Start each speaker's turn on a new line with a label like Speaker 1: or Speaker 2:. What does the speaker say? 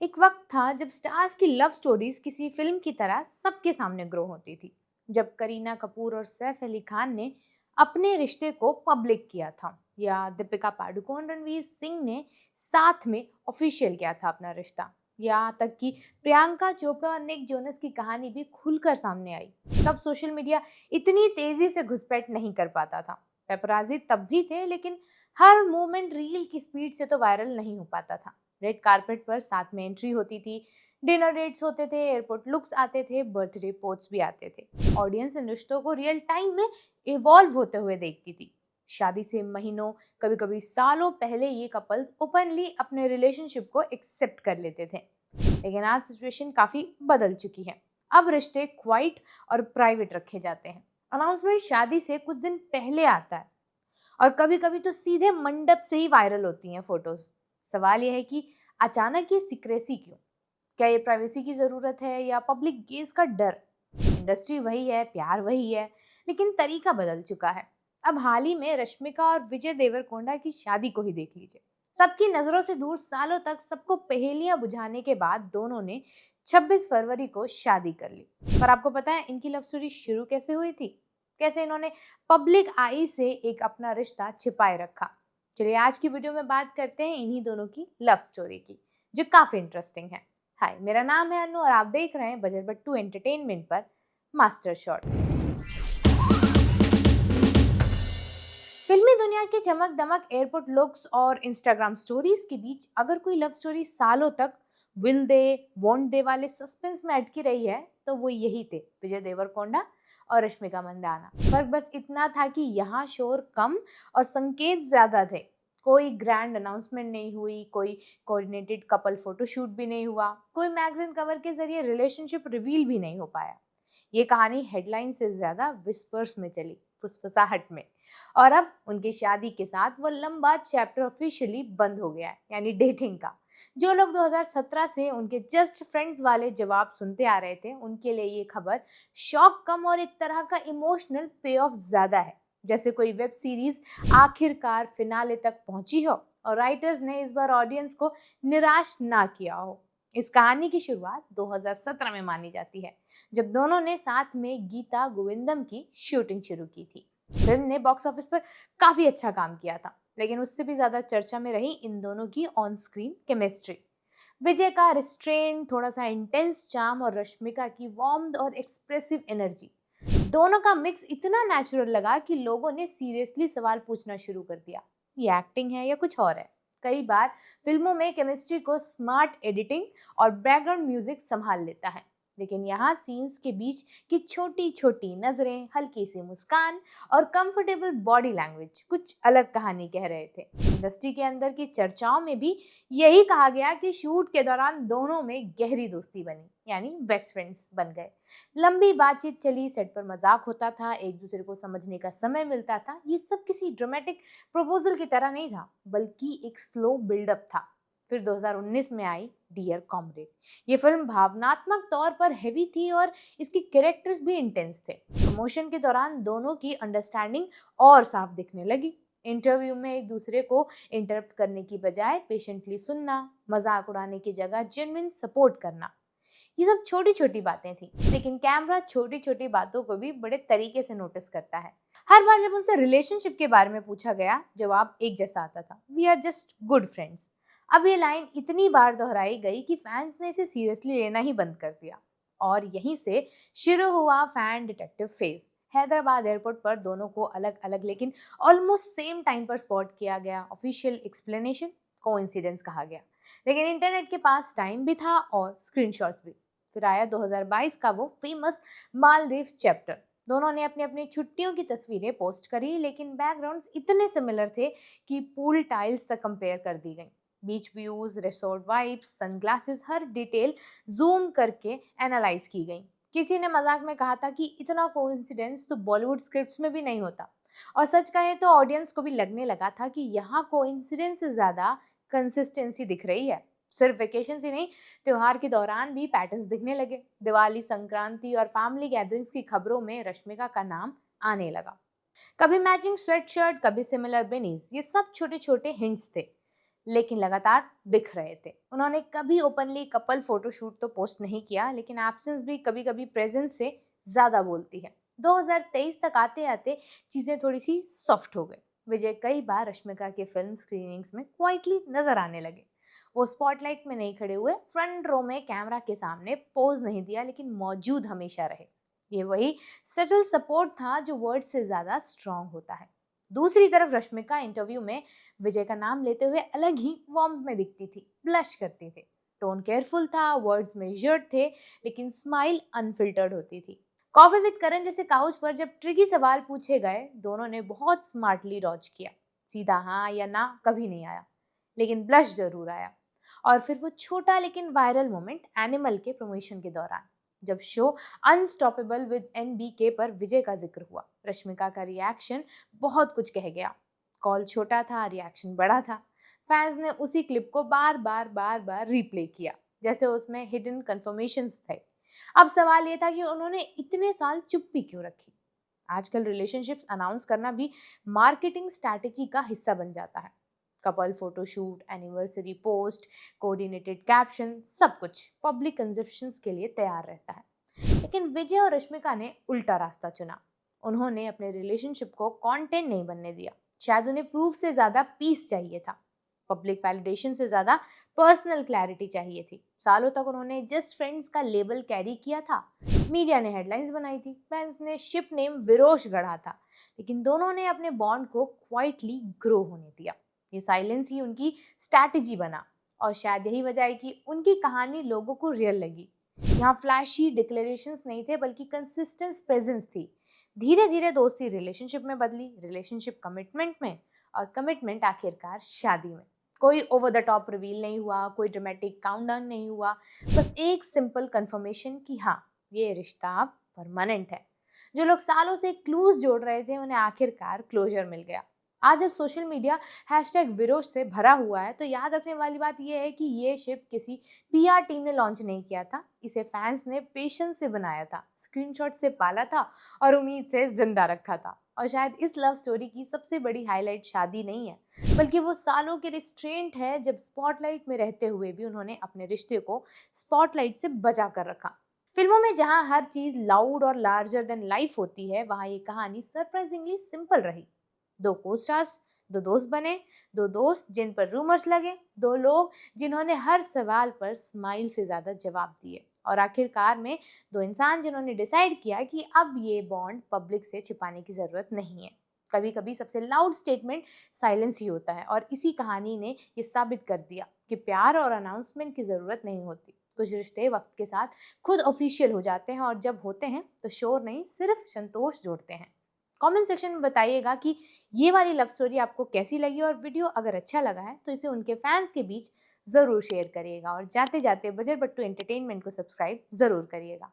Speaker 1: एक वक्त था जब स्टार्स की लव स्टोरीज किसी फिल्म की तरह सबके सामने ग्रो होती थी। जब करीना कपूर और सैफ अली खान ने अपने रिश्ते को पब्लिक किया था, या दीपिका पादुकोण रणवीर सिंह ने साथ में ऑफिशियल किया था अपना रिश्ता, या तक कि प्रियंका चोपड़ा और निक जोनस की कहानी भी खुलकर सामने आई, तब सोशल मीडिया इतनी तेजी से घुसपैठ नहीं कर पाता था। पेपराजी तब भी थे, लेकिन हर मूवमेंट रील की स्पीड से तो वायरल नहीं हो पाता था। रेड कारपेट पर साथ में एंट्री होती थी, डिनर डेट्स होते थे, एयरपोर्ट लुक्स आते थे, बर्थडे पोस्ट भी आते थे। ऑडियंस इन रिश्तों को रियल टाइम में इवॉल्व होते हुए देखती थी। शादी से महीनों, कभी कभी सालों पहले ये कपल्स ओपनली अपने रिलेशनशिप को एक्सेप्ट कर लेते थे। लेकिन आज सिचुएशन काफी बदल चुकी है। अब रिश्ते क्वाइट और प्राइवेट रखे जाते हैं। अनाउंसमेंट शादी से कुछ दिन पहले आता है, और कभी कभी तो सीधे मंडप से ही वायरल होती हैं फोटोज। सवाल यह है कि अचानक ये सीक्रेसी क्यों? क्या ये प्राइवेसी की जरूरत है या पब्लिक गेज का डर? इंडस्ट्री वही है, प्यार वही है, लेकिन तरीका बदल चुका है। अब हाल ही में रश्मिका और विजय देवरकोंडा की शादी को ही देख लीजिए। सबकी नजरों से दूर सालों तक सबको पहेलियां बुझाने के बाद दोनों ने 26 फरवरी को शादी कर ली। पर आपको पता है इनकी लव स्टोरी शुरू कैसे हुई थी? कैसे इन्होंने पब्लिक आई से एक अपना रिश्ता छिपाए रखा? चलिए आज की वीडियो में बात करते हैं इन्हीं दोनों की लव स्टोरी की, जो काफी इंटरेस्टिंग है। हाय, मेरा नाम है अनु और आप देख रहे हैं बजर बट्टू एंटरटेनमेंट पर मास्टर शॉट। फिल्मी दुनिया की चमक दमक, एयरपोर्ट लुक्स और इंस्टाग्राम स्टोरीज के बीच अगर कोई लव स्टोरी सालों तक विल दे वोंट दे वाले सस्पेंस में अटकी रही है तो वो यही थे, विजय देवरकोंडा और रश्मिका मंदाना। फर्क बस इतना था कि यहाँ शोर कम और संकेत ज्यादा थे। कोई ग्रैंड अनाउंसमेंट नहीं हुई, कोई कोऑर्डिनेटेड कपल फोटोशूट भी नहीं हुआ, कोई मैगजीन कवर के जरिए रिलेशनशिप रिवील भी नहीं हो पाया। ये कहानी हेडलाइन से ज्यादा विस्पर्स में चली, फुसफुसाहट में। और अब उनकी शादी के साथ वो लंबा चैप्टर ऑफिशियली बंद हो गया है, यानी डेटिंग का। जो लोग 2017 से उनके जस्ट फ्रेंड्स वाले जवाब सुनते आ रहे थे, उनके लिए ये खबर शॉक कम और एक तरह का इमोशनल पे ऑफ ज्यादा है। जैसे कोई वेब सीरीज आखिरकार फिनाले तक पहुंची हो और राइटर्स ने इस बार ऑडियंस को निराश ना किया हो। इस कहानी की शुरुआत 2017 में मानी जाती है, जब दोनों ने साथ में गीता गोविंदम की शूटिंग शुरू की थी। फिल्म ने बॉक्स ऑफिस पर काफी अच्छा काम किया था, लेकिन उससे भी ज्यादा चर्चा में रही इन दोनों की ऑन स्क्रीन केमिस्ट्री। विजय का रिस्ट्रेन, थोड़ा सा इंटेंस चार्म और रश्मिका की वार्मथ और एक्सप्रेसिव एनर्जी, दोनों का मिक्स इतना नेचुरल लगा कि लोगों ने सीरियसली सवाल पूछना शुरू कर दिया, ये एक्टिंग है या कुछ और है? कई बार फिल्मों में केमिस्ट्री को स्मार्ट एडिटिंग और बैकग्राउंड म्यूजिक संभाल लेता है, लेकिन यहाँ सीन्स के बीच की छोटी छोटी नजरें, हल्की सी मुस्कान और कंफर्टेबल बॉडी लैंग्वेज कुछ अलग कहानी कह रहे थे। इंडस्ट्री के अंदर की चर्चाओं में भी यही कहा गया कि शूट के दौरान दोनों में गहरी दोस्ती बनी, यानी बेस्ट फ्रेंड्स बन गए। लंबी बातचीत चली, सेट पर मजाक होता था, एक दूसरे को समझने का समय मिलता था। ये सब किसी ड्रामेटिक प्रपोजल की तरह नहीं था, बल्कि एक स्लो बिल्डअप था। फिर 2019 में आई डियर कॉमरेड। ये फिल्म भावनात्मक तौर पर हैवी थी और इसके कैरेक्टर्स भी इंटेंस थे। प्रमोशन के दौरान दोनों की अंडरस्टैंडिंग और साफ दिखने लगी। इंटरव्यू में एक दूसरे को इंटरप्ट करने की बजाय पेशेंटली सुनना, मजाक उड़ाने की जगह जेन्युइन सपोर्ट करना, ये सब छोटी छोटी बातें थी, लेकिन कैमरा छोटी छोटी बातों को भी बड़े तरीके से नोटिस करता है। हर बार जब उनसे रिलेशनशिप के बारे में पूछा गया, जवाब एक जैसा आता था, we are just good friends. अब ये लाइन इतनी बार दोहराई गई कि फैंस ने इसे सीरियसली लेना ही बंद कर दिया। और यहीं से शुरू हुआ fan detective phase. Hyderabad airport पर दोनों को अलग अलग लेकिन ऑलमोस्ट सेम टाइम पर स्पॉट किया गया। ऑफिशियल एक्सप्लेनेशन कोइंसिडेंस कहा गया, लेकिन इंटरनेट के पास टाइम भी था और स्क्रीनशॉट्स भी। फिर आया 2022 का वो फेमस मालदीव्स चैप्टर। दोनों ने अपनी अपनी छुट्टियों की तस्वीरें पोस्ट करी, लेकिन बैकग्राउंड्स इतने सिमिलर थे कि पूल टाइल्स तक कंपेयर कर दी गई। बीच व्यूज, रिसोर्ट वाइब्स, सनग्लासेस, हर डिटेल जूम करके एनालाइज की गई। किसी ने मजाक में कहा था कि इतना कोइंसिडेंस तो बॉलीवुड स्क्रिप्ट्स में भी नहीं होता। और सच कहें तो ऑडियंस को भी लगने लगा था कि यहाँ कोइंसिडेंस से ज्यादा कंसिस्टेंसी दिख रही है। सिर्फ वेकेशन ही नहीं, त्योहार के दौरान भी पैटर्न्स दिखने लगे। दिवाली, संक्रांति और फैमिली गैदरिंग्स की खबरों में रश्मिका का नाम आने लगा। कभी मैचिंग स्वेटशर्ट, कभी सिमिलर बेनीज, ये सब छोटे छोटे हिंट्स थे। लेकिन लगातार दिख रहे थे। उन्होंने कभी ओपनली कपल फोटोशूट तो पोस्ट नहीं किया, लेकिन एब्सेंस भी कभी कभी प्रेजेंस से ज़्यादा बोलती है। 2023 तक आते आते चीज़ें थोड़ी सी सॉफ्ट हो गई। विजय कई बार रश्मिका के फिल्म स्क्रीनिंग्स में क्वाइटली नजर आने लगे। वो स्पॉटलाइट में नहीं खड़े हुए, फ्रंट रो में कैमरा के सामने पोज नहीं दिया, लेकिन मौजूद हमेशा रहे। ये वही सटल सपोर्ट था जो वर्ड से ज़्यादा स्ट्रांग होता है। दूसरी तरफ रश्मिका इंटरव्यू में विजय का नाम लेते हुए अलग ही वार्म में दिखती थी, ब्लश करती थी। टोन केयरफुल था, वर्ड्स मेजर्ड थे, लेकिन स्माइल अनफिल्टर्ड होती थी। कॉफी विद करण जैसे काउच पर जब ट्रिकी सवाल पूछे गए, दोनों ने बहुत स्मार्टली डॉज किया। सीधा हाँ या ना कभी नहीं आया, लेकिन ब्लश जरूर आया। और फिर वो छोटा लेकिन वायरल मोमेंट एनिमल के प्रमोशन के दौरान, जब शो अनस्टॉपेबल विद एनबीके पर विजय का जिक्र हुआ, रश्मिका का रिएक्शन बहुत कुछ कह गया। कॉल छोटा था, रिएक्शन बड़ा था। फैंस ने उसी क्लिप को बार बार रिप्ले किया, जैसे उसमें हिडन कंफर्मेशंस थे। अब सवाल ये था कि उन्होंने इतने साल चुप्पी क्यों रखी। आजकल रिलेशनशिप्स अनाउंस करना भी मार्केटिंग स्ट्रैटेजी का हिस्सा बन जाता है। Couple photoshoot, anniversary post, coordinated caption, सब कुछ पब्लिक कंजप्शंस के लिए तैयार रहता है। लेकिन विजय और रश्मिका ने उल्टा रास्ता चुना। उन्होंने अपने रिलेशनशिप को कंटेंट नहीं बनने दिया। शायद उन्हें प्रूफ से ज्यादा पीस चाहिए था, पब्लिक वैलिडेशन से ज्यादा पर्सनल क्लैरिटी चाहिए थी। सालों तक उन्होंने जस्ट फ्रेंड्स का लेबल कैरी किया था। मीडिया ने हेडलाइंस बनाई थी, फैंस ने शिप नेम विरोश गढ़ा था, लेकिन दोनों ने अपने बॉन्ड को क्वाइटली ग्रो होने दिया। ये साइलेंस ही उनकी स्ट्रैटेजी बना, और शायद यही वजह है कि उनकी कहानी लोगों को रियल लगी। यहाँ फ्लैशी डिक्लेरेशंस नहीं थे, बल्कि कंसिस्टेंट प्रेजेंस थी। धीरे धीरे दोस्ती रिलेशनशिप में बदली, रिलेशनशिप कमिटमेंट में, और कमिटमेंट आखिरकार शादी में। कोई ओवर द टॉप रिवील नहीं हुआ, कोई ड्रामेटिक काउंटडाउन नहीं हुआ, बस एक सिंपल कंफर्मेशन कि हाँ, ये रिश्ता अब परमानेंट है। जो लोग सालों से क्लूज जोड़ रहे थे, उन्हें आखिरकार क्लोजर मिल गया। आज जब सोशल मीडिया हैशटैग विरोश से भरा हुआ है, तो याद रखने वाली बात यह है कि ये शिप किसी पीआर टीम ने लॉन्च नहीं किया था। इसे फैंस ने पेशेंस से बनाया था, स्क्रीनशॉट से पाला था, और उम्मीद से जिंदा रखा था। और शायद इस लव स्टोरी की सबसे बड़ी हाईलाइट शादी नहीं है, बल्कि वो सालों के रिस्ट्रेंट है, जब स्पॉटलाइट में रहते हुए भी उन्होंने अपने रिश्ते को स्पॉटलाइट से बचा कर रखा। फिल्मों में जहां हर चीज लाउड और लार्जर देन लाइफ होती है, वहां ये कहानी सरप्राइजिंगली सिंपल रही। दो को स्टार्स, दो दोस्त बने, दो दोस्त जिन पर रूमर्स लगे, दो लोग जिन्होंने हर सवाल पर स्माइल से ज्यादा जवाब दिए, और आखिरकार में दो इंसान जिन्होंने डिसाइड किया कि अब ये बॉन्ड पब्लिक से छिपाने की जरूरत नहीं है। कभी कभी सबसे लाउड स्टेटमेंट साइलेंस ही होता है, और इसी कहानी ने ये साबित कर दिया कि प्यार और अनाउंसमेंट की जरूरत नहीं होती। कुछ रिश्ते वक्त के साथ खुद ऑफिशियल हो जाते हैं, और जब होते हैं तो शोर नहीं, सिर्फ संतोष जोड़ते हैं। कमेंट सेक्शन में बताइएगा कि ये वाली लव स्टोरी आपको कैसी लगी, और वीडियो अगर अच्छा लगा है तो इसे उनके फैंस के बीच ज़रूर शेयर करिएगा, और जाते जाते बजर बट्टू एंटरटेनमेंट को सब्सक्राइब ज़रूर करिएगा।